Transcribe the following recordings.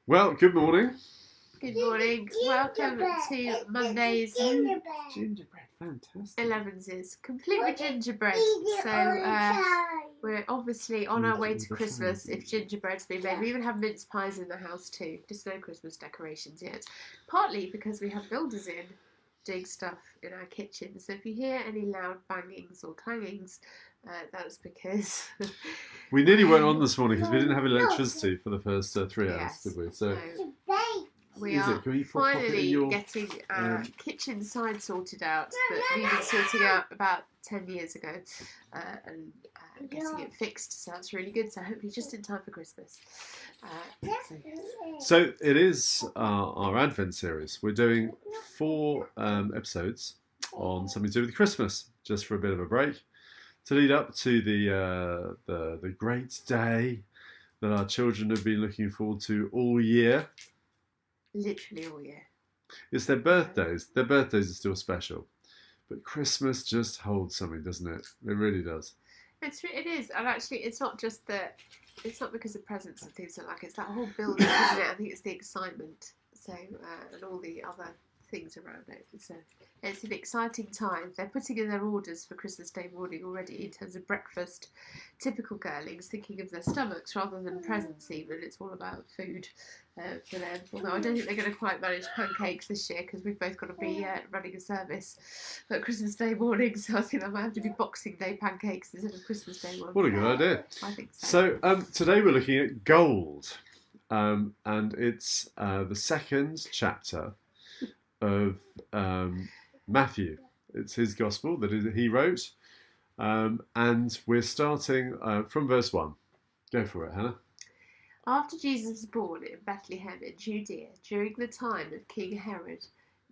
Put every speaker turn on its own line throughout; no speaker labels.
Well, good morning.
Good morning. Welcome to Monday's
Gingerbread, fantastic.
11's complete with gingerbread. We're obviously on our way to Christmas if gingerbread's been made. We even have mince pies in the house too. Just no Christmas decorations yet. Partly because we have builders in doing stuff in our kitchen. So if you hear any loud bangings or clangings, that's because
We nearly weren't on this morning because we didn't have electricity for the first 3 hours, did we? So
we are finally getting our kitchen side sorted out that we've been sorting out about 10 years ago and getting it fixed, so that's really good. So hopefully just in time for Christmas.
So it is our Advent series. We're doing 4 episodes on something to do with Christmas, just for a bit of a break, to lead up to the great day that our children have been looking forward to all year.
Literally all year.
It's their birthdays. Their birthdays are still special. But Christmas just holds something, doesn't it? It really does.
It is. And actually, it's not just that, it's not because of presents and things like it's that whole build-up, isn't it? I think it's the excitement. So, and all the other things around it. So it's an exciting time. They're putting in their orders for Christmas Day morning already in terms of breakfast. Typical girlings thinking of their stomachs rather than presents even. It's all about food for them. Although I don't think they're going to quite manage pancakes this year because we've both got to be running a service at Christmas Day morning. So I think that might have to be Boxing Day pancakes instead of Christmas Day ones.
What a good idea.
I think so.
So today we're looking at gold. And it's the second chapter of Matthew. It's his gospel that he wrote. And we're starting from verse 1. Go for it, Hannah.
After Jesus was born in Bethlehem in Judea, during the time of King Herod,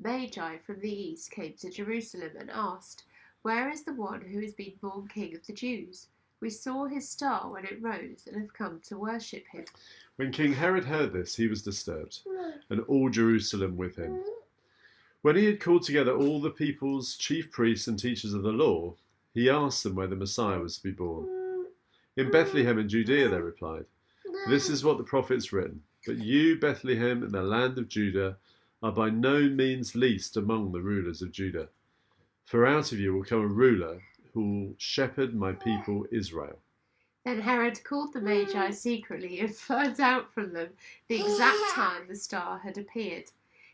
Magi from the east came to Jerusalem and asked, "Where is the one who has been born King of the Jews? We saw his star when it rose and have come to worship him."
When King Herod heard this, he was disturbed, and all Jerusalem with him. When he had called together all the people's chief priests and teachers of the law, he asked them where the Messiah was to be born. "In Bethlehem in Judea," they replied. "This is what the prophets written. But you, Bethlehem, in the land of Judah, are by no means least among the rulers of Judah. For out of you will come a ruler who will shepherd my people Israel."
Then Herod called the Magi secretly and found out from them the exact time the star had appeared.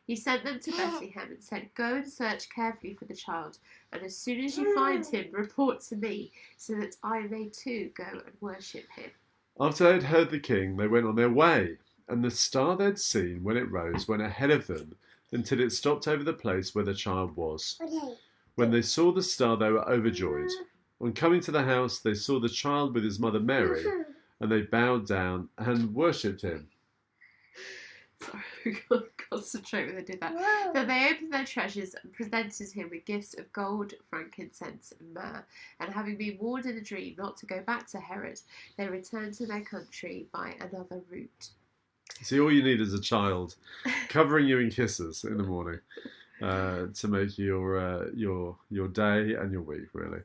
He sent them to Bethlehem and said, "Go and search carefully for the child, and as soon as you find him, report to me, so that I may too go and worship him."
After they had heard the king, they went on their way, and the star they'd seen when it rose went ahead of them until it stopped over the place where the child was. When they saw the star, they were overjoyed. On coming to the house, they saw the child with his mother Mary, and they bowed down and worshipped him.
Sorry, concentrate when they did that. Then they opened their treasures and presented him with gifts of gold, frankincense, and myrrh. And having been warned in a dream not to go back to Herod, they returned to their country by another route.
See, all you need is a child covering you in kisses in the morning to make your day and your week, really.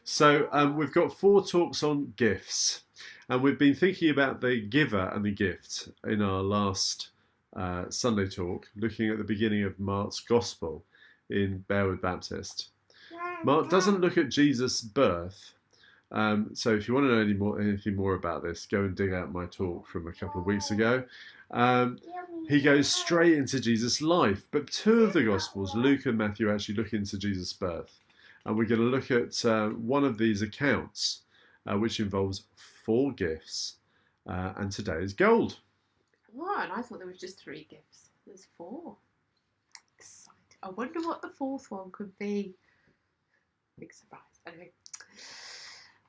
So we've got 4 talks on gifts, and we've been thinking about the giver and the gift in our last Sunday talk, looking at the beginning of Mark's Gospel in Bearwood Baptist. Mark doesn't look at Jesus' birth, so if you want to know anything more about this, go and dig out my talk from a couple of weeks ago. He goes straight into Jesus' life, but 2 of the Gospels, Luke and Matthew, actually look into Jesus' birth. And we're going to look at one of these accounts, which involves 4 gifts, and today is gold.
What? I thought there was just 3 gifts. There's 4. Exciting. I wonder what the 4th one could be. Big surprise. Anyway,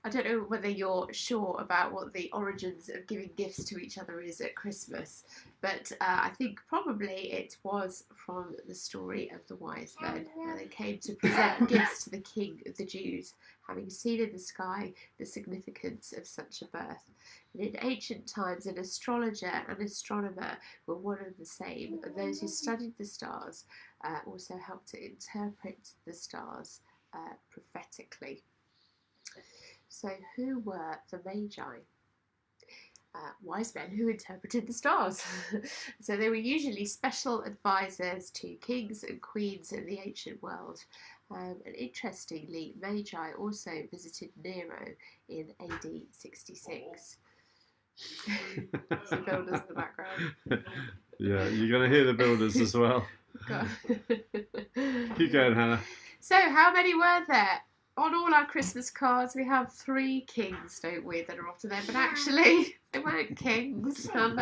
I don't know whether you're sure about what the origins of giving gifts to each other is at Christmas, but I think probably it was from the story of the wise men, where they came to present gifts to the King of the Jews, having seen in the sky the significance of such a birth. And in ancient times, an astrologer and astronomer were one and the same, and those who studied the stars also helped to interpret the stars prophetically. So who were the Magi? wise men who interpreted the stars. So they were usually special advisors to kings and queens in the ancient world. And interestingly, Magi also visited Nero in AD 66. The builders in the background.
Yeah, you're going to hear the builders as well. Keep going, Hannah.
So, how many were there? On all our Christmas cards, we have 3 kings, don't we, that are often there. But actually, they weren't kings. And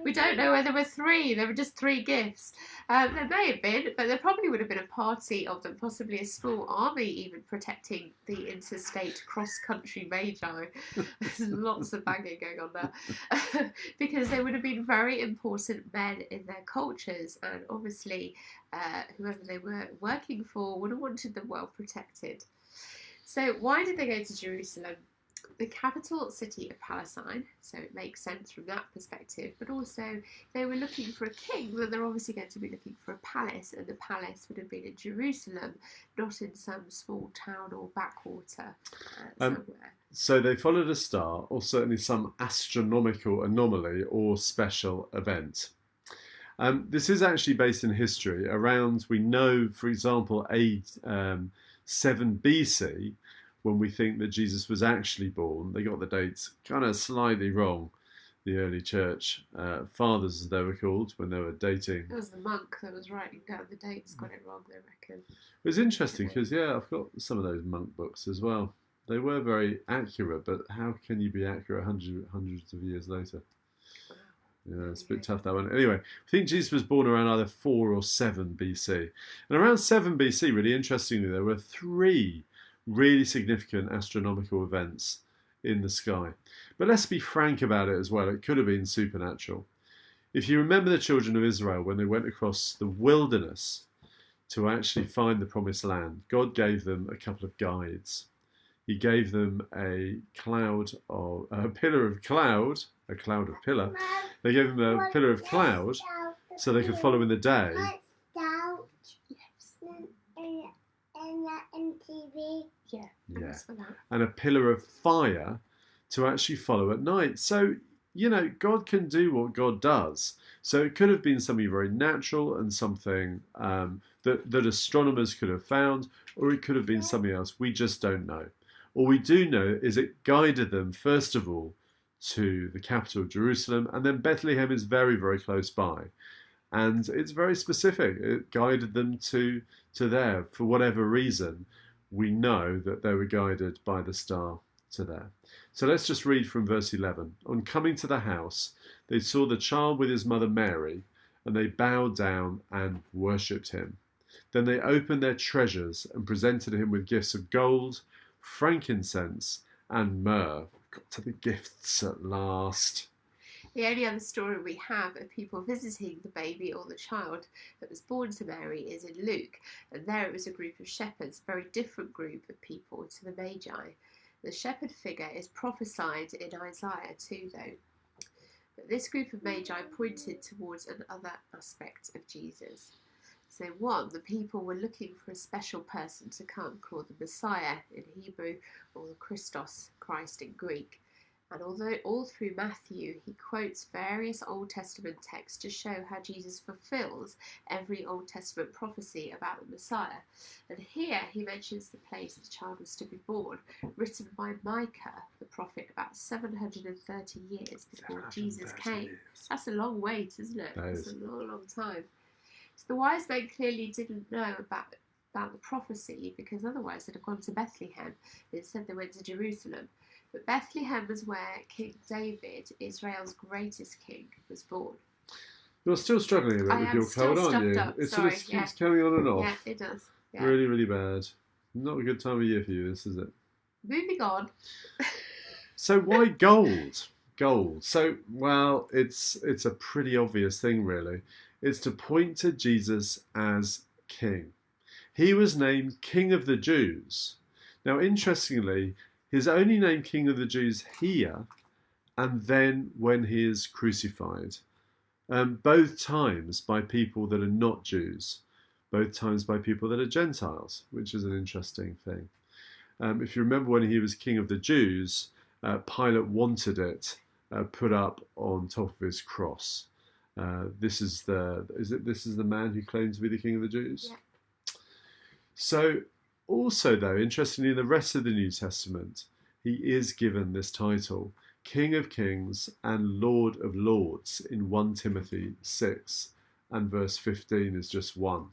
we don't know whether there were 3. There were just 3 gifts. There may have been, but there probably would have been a party of them, possibly a small army even protecting the interstate cross-country magi. There's lots of banging going on there. Because they would have been very important men in their cultures. And obviously, whoever they were working for would have wanted them well protected. So why did they go to Jerusalem? The capital city of Palestine, so it makes sense from that perspective, but also they were looking for a king, then they're obviously going to be looking for a palace, and the palace would have been in Jerusalem, not in some small town or backwater somewhere.
So they followed a star, or certainly some astronomical anomaly or special event. This is actually based in history. Around, we know, for example, 7 BC, when we think that Jesus was actually born. They got the dates kind of slightly wrong, the early church fathers, as they were called, when they were dating.
It was the monk that was writing down the dates, got it wrong, they reckon. It
was interesting because, yeah, I've got some of those monk books as well. They were very accurate, but how can you be accurate hundreds of years later? Yeah, it's a bit tough, that one. Anyway, I think Jesus was born around either 4 or 7 BC. And around 7 BC, really interestingly, there were 3 really significant astronomical events in the sky. But let's be frank about it as well. It could have been supernatural. If you remember the children of Israel when they went across the wilderness to actually find the promised land, God gave them a couple of guides. He gave them a pillar of cloud. They gave them a pillar of cloud so they could follow in the day. Yeah. And a pillar of fire to actually follow at night. So, you know, God can do what God does. So it could have been something very natural and something that astronomers could have found, or it could have been something else. We just don't know. All we do know is it guided them, first of all, to the capital of Jerusalem, and then Bethlehem is very, very close by. And it's very specific. It guided them to there. For whatever reason, we know that they were guided by the star to there. So let's just read from verse 11. On coming to the house, they saw the child with his mother Mary, and they bowed down and worshipped him. Then they opened their treasures and presented him with gifts of gold, frankincense, and myrrh. Got to the gifts at last.
The only other story we have of people visiting the baby or the child that was born to Mary is in Luke, and there it was a group of shepherds, a very different group of people to the Magi. The shepherd figure is prophesied in Isaiah too, though. But this group of Magi pointed towards another aspect of Jesus. So one, the people were looking for a special person to come called the Messiah in Hebrew, or the Christos, Christ in Greek. And although all through Matthew he quotes various Old Testament texts to show how Jesus fulfills every Old Testament prophecy about the Messiah. And here he mentions the place the child was to be born, written by Micah, the prophet, about 730 years before Jesus came. Years. That's a long wait, isn't it? That's a long, long time. So the wise men clearly didn't know about the prophecy, because otherwise they'd have gone to Bethlehem. Instead they went to Jerusalem. But Bethlehem was where King David, Israel's greatest king, was born.
You're still struggling a bit with your cold, aren't you? It sort of keeps coming on and off.
Yeah, it does. Yeah.
Really, really bad. Not a good time of year for you, this, is it?
Moving on.
So why gold? Gold. So, well, it's a pretty obvious thing, really. It's to point to Jesus as king. He was named King of the Jews. Now, interestingly, he's only named King of the Jews here and then when he is crucified. Both times by people that are not Jews. Both times by people that are Gentiles, which is an interesting thing. If you remember when he was King of the Jews, Pilate wanted it put up on top of his cross. This is the man who claimed to be the King of the Jews?
Yeah.
So, also though, interestingly, in the rest of the New Testament, he is given this title, King of Kings and Lord of Lords, in 1 Timothy 6, and verse 15 is just one.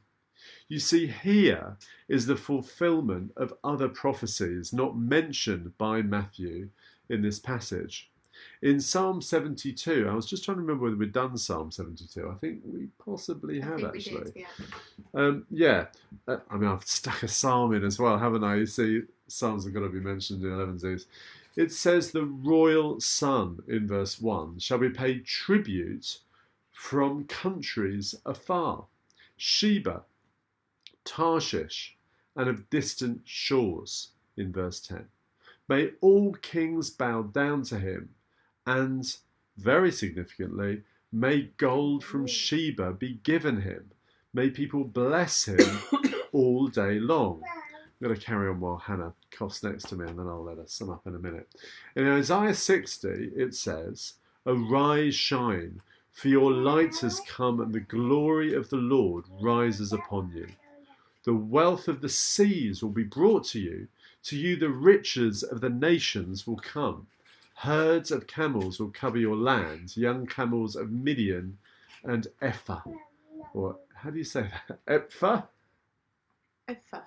You see, here is the fulfillment of other prophecies not mentioned by Matthew in this passage. In Psalm 72, I was just trying to remember whether we'd done Psalm 72. I think we possibly have, actually.
We did,
yeah. I mean, I've stuck a psalm in as well, haven't I? You see, psalms have got to be mentioned in 11 It says the royal son in verse 1 shall be paid tribute from countries afar, Sheba, Tarshish, and of distant shores in verse 10. May all kings bow down to him, and, very significantly, may gold from Sheba be given him. May people bless him all day long. I'm going to carry on while Hannah coughs next to me, and then I'll let her sum up in a minute. In Isaiah 60, it says, Arise, shine, for your light has come, and the glory of the Lord rises upon you. The wealth of the seas will be brought to you. To you the riches of the nations will come. Herds of camels will cover your land, young camels of Midian and Ephah. Or how do you say that? Ephah?
Ephah.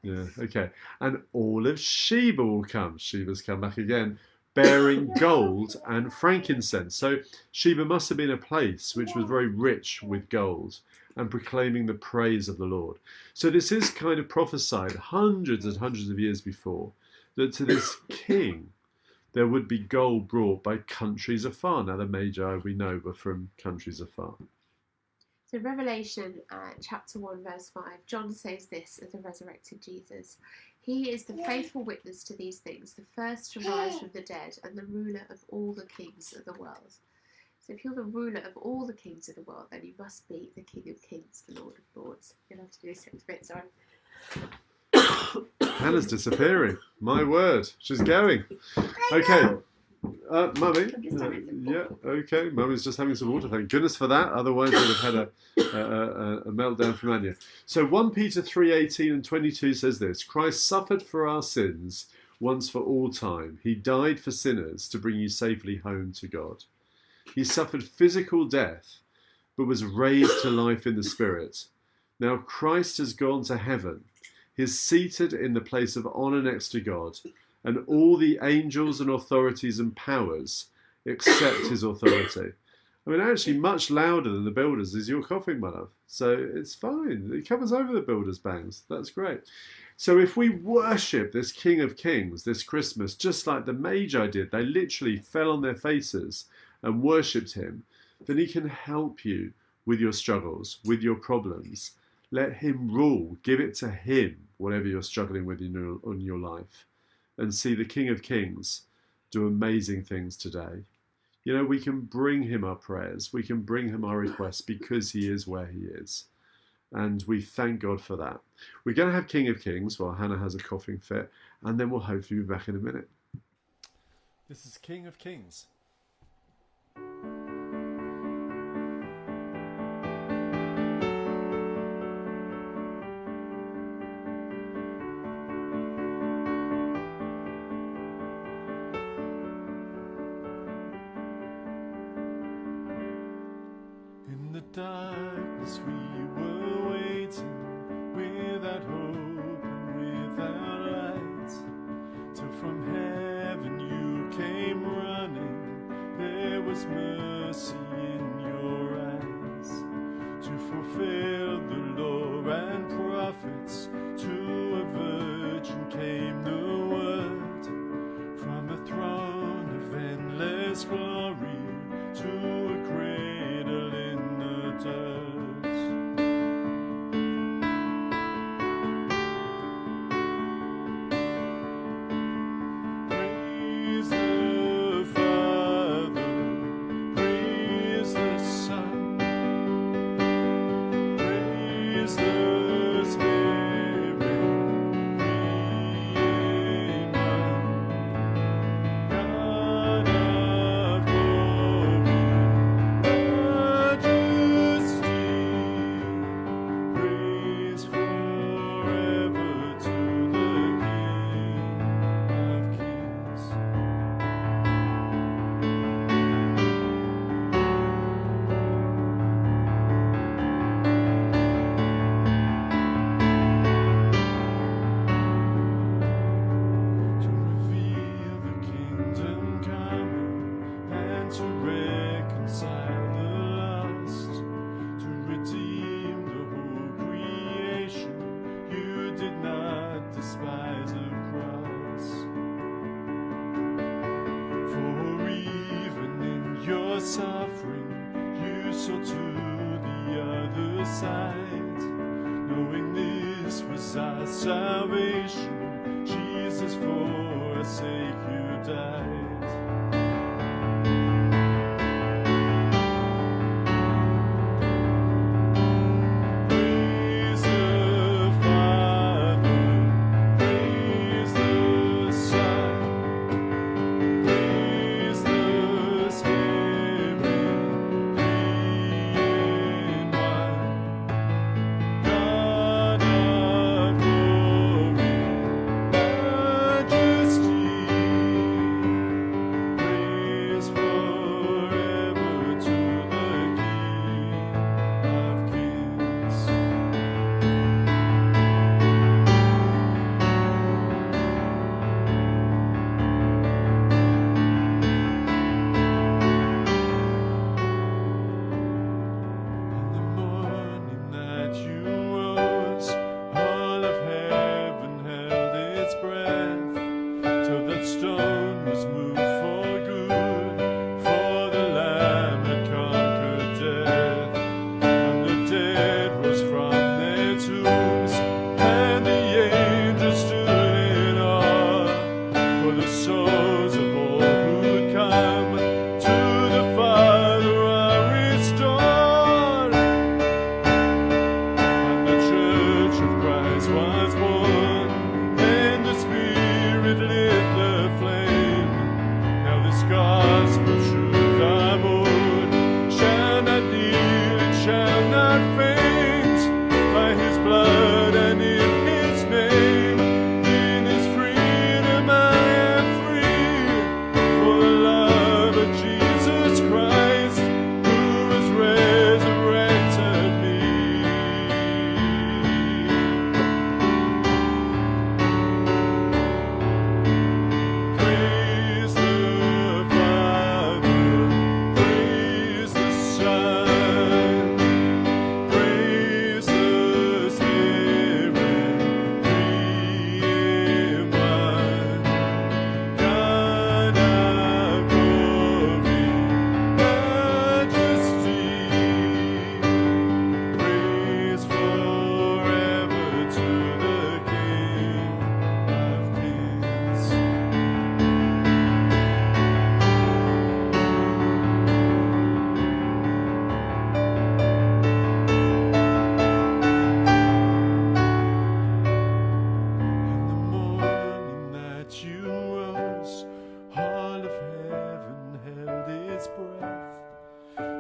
Yeah, okay. And all of Sheba will come. Sheba's come back again, bearing gold and frankincense. So Sheba must have been a place which was very rich with gold and proclaiming the praise of the Lord. So this is kind of prophesied hundreds and hundreds of years before, that to this king there would be gold brought by countries afar. Now the Magi, we know, were from countries afar.
So Revelation chapter 1 verse 5, John says this as the resurrected Jesus. He is the faithful witness to these things, the first to rise from the dead and the ruler of all the kings of the world. So if you're the ruler of all the kings of the world, then you must be the King of Kings, the Lord of Lords. You'll have to do this next bit, sorry.
Hannah's disappearing. My word, she's going. Okay, Mummy. Yeah, okay. Mummy's just having some water. Thank goodness for that. Otherwise, we'd have had a meltdown from Anya. So 1 Peter 3:18 and 22 says this: Christ suffered for our sins once for all time. He died for sinners to bring you safely home to God. He suffered physical death, but was raised to life in the Spirit. Now Christ has gone to heaven. He is seated in the place of honour next to God, and all the angels and authorities and powers accept his authority. I mean, actually, much louder than the builders is your coughing, my love. So it's fine. It covers over the builders' bangs. That's great. So if we worship this King of Kings this Christmas, just like the Magi did, they literally fell on their faces and worshipped him, then he can help you with your struggles, with your problems. Let him rule. Give it to him, whatever you're struggling with in your life. And see the King of Kings do amazing things today. You know, we can bring him our prayers. We can bring him our requests because he is where he is. And we thank God for that. We're going to have King of Kings while Hannah has a coughing fit. And then we'll hopefully be back in a minute. This is King of Kings. Darkness we were waiting, without hope and without light, till from heaven you came running. There was mercy in your eyes, to fulfill the law and prophets. To a virgin came the word, from a throne of endless glory to a cradle in the dirt. Praise the Father, praise suffering, you saw to the other side. Knowing this was our salvation, Jesus, for our sake you died.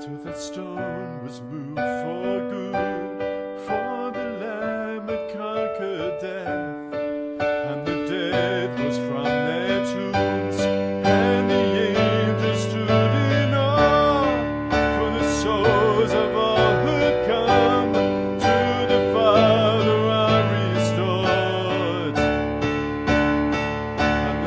Till that stone was moved for good, for the Lamb had conquered death, and the dead was from their tombs, and the angels stood in awe, for the souls of all who had come to the Father are restored, and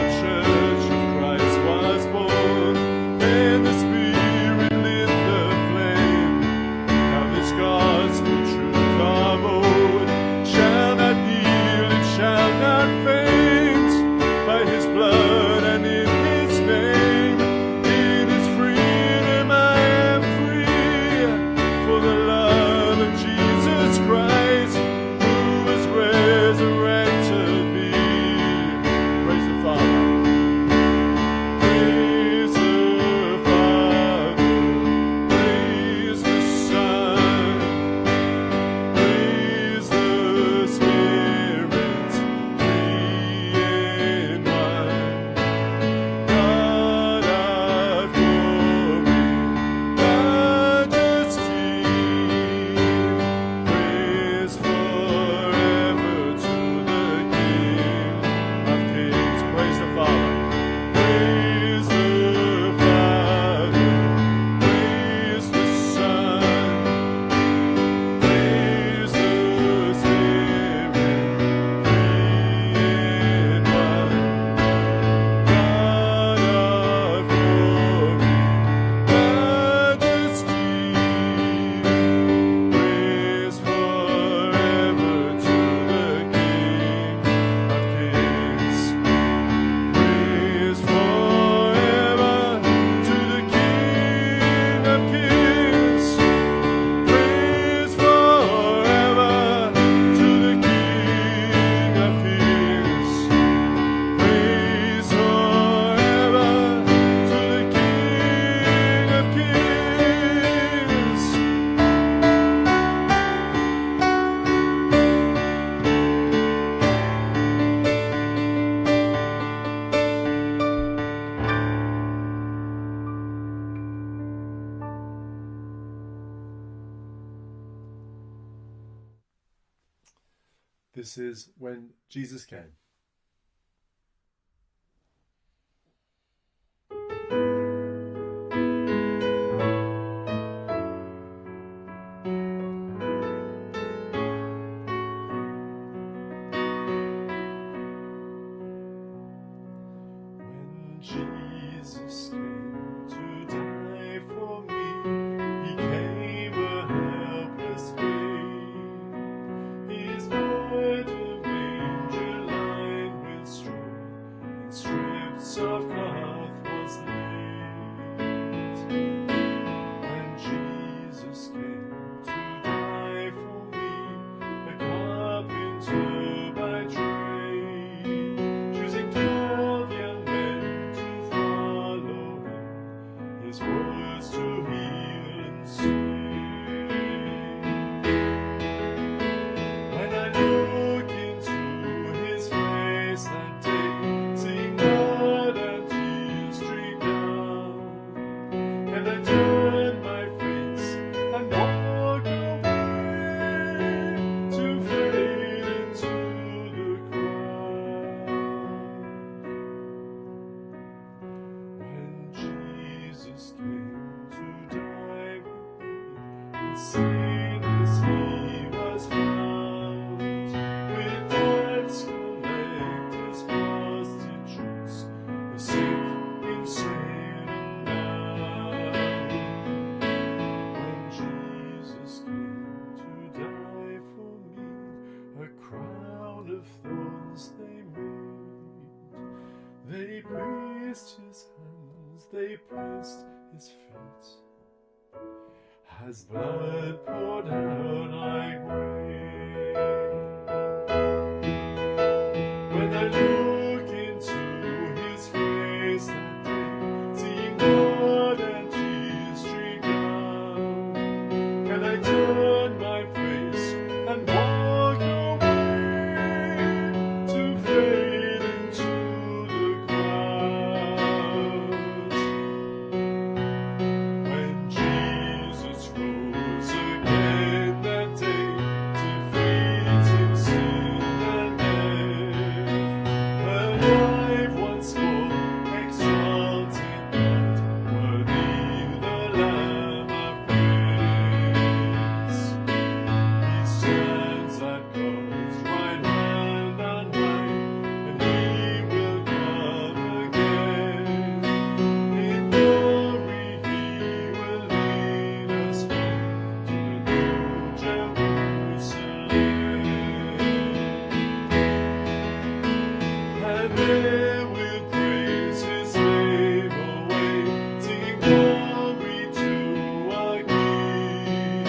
the Church of Christ was born, and the Spirit lit the flame. Now this gospel truth of old shall not yield, it shall This is When Jesus Came. When Jesus came to die for me, he came a helpless babe. His born a manger lined with straw, and strips of cloth was laid. When Jesus came to die for me, a carpenter by trade, choosing 12 young men to follow him, his words to heal and save. When I look into his face that day, seeing blood and tears stream down, can I turn my face and walk away to fade into the crowd? When Jesus came to die with me, and seen as he was found, with tax collectors, prostitutes, the sick, insane, and bound. When Jesus came to die for me, a crown of thorns they made. They pierced his hands, they pierced his feet, as blood poured out like rain. When I look into his face that day, seeing blood and tears stream down, can I turn my face and walk away to fade into the crowd? When Jesus rose again that day, defeating sin and death, alive once more, exalted God, worthy the Lamb of praise. He stands at God's right hand on high, and he will come again. In glory he will lead us home to the new Jerusalem. And there we'll praise his name away, singing glory to our King.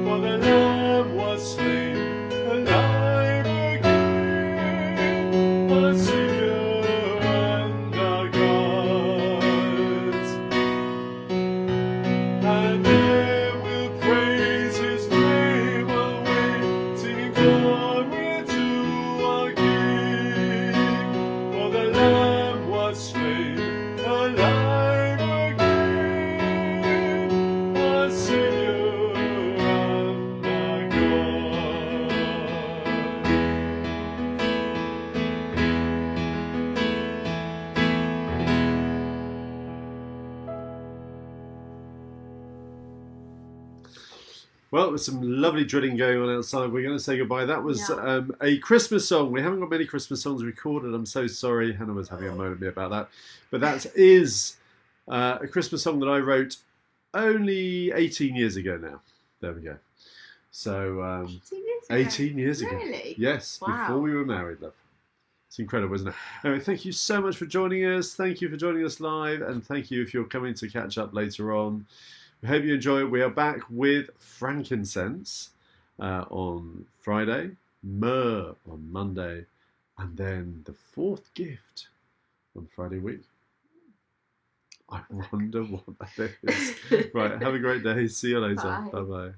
For the Lamb was slain, alive again, our Savior and our God. And there we'll praise his name away, singing glory to our King. For the Lamb was slain, alive again, our Savior and our God. Well, there's some lovely drilling going on outside. We're going to say goodbye. That was
Yeah.
a Christmas song. We haven't got many Christmas songs recorded. I'm so sorry. Hannah was having a moan at me about that. But that is a Christmas song that I wrote only 18 years ago now. There we go. So
18 years ago.
18 years ago.
Really?
Yes,
Wow.
before we were married, love. It's incredible, isn't it? Anyway, thank you so much for joining us. Thank you for joining us live. And thank you if you're coming to catch up later on. We hope you enjoy it. We are back with frankincense on Friday, myrrh on Monday, and then the fourth gift on Friday week. I wonder what that is. Right, have a great day. See you later.
Bye.
Bye-bye.